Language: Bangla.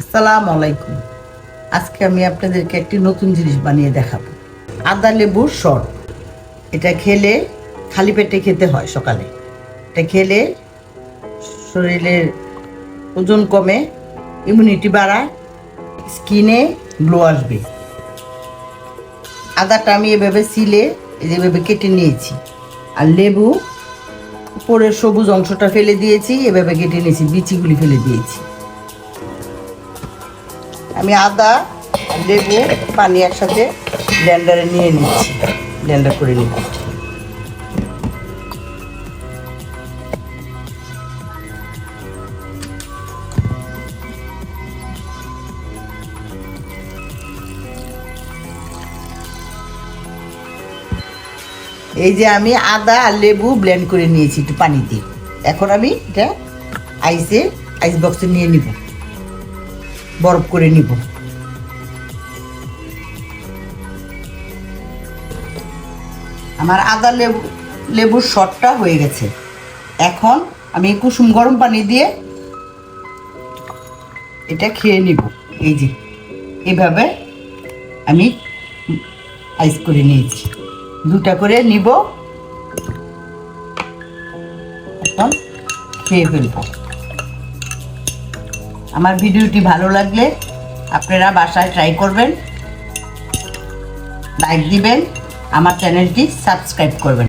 আসসালামু আলাইকুম। আজকে আমি আপনাদেরকে একটি নতুন জিনিস বানিয়ে দেখাবো। আদা লেবুর শরবত। এটা খেলে খালি পেটে খেতে হয় সকালে। এটা খেলে শরীরের ওজন কমে, ইমিউনিটি বাড়ায়, স্কিনে গ্লো আসবে। আদাটা আমি এভাবে সিলে যেভাবে কেটে নিয়েছি, আর লেবু উপরের সবুজ অংশটা ফেলে দিয়েছি, এভাবে কেটে নিয়েছি, বিচিগুলি ফেলে দিয়েছি। আমি আদা আর লেবু পানি একসাথে ব্লেন্ডারে নিয়ে নিচ্ছি, ব্লেন্ডার করে নিব। এই যে আমি আদা আর লেবু ব্লেন্ড করে নিয়েছি একটু পানি দিয়ে। এখন আমি এটা আইস বক্সে নিয়ে নিব, বরফ করে নিব। আমার আদা লেবুর শটটা হয়ে গেছে। এখন আমি কুসুম গরম পানি দিয়ে এটা খেয়ে নিব। এই যে এইভাবে আমি আইস করে নিয়েছি, দুটা করে নিব। এখন খেয়ে ফেলব। আমার ভিডিওটি ভালো লাগলে আপনারা বাসায় ট্রাই করবেন, লাইক দিবেন, আমার চ্যানেলটি সাবস্ক্রাইব করবেন।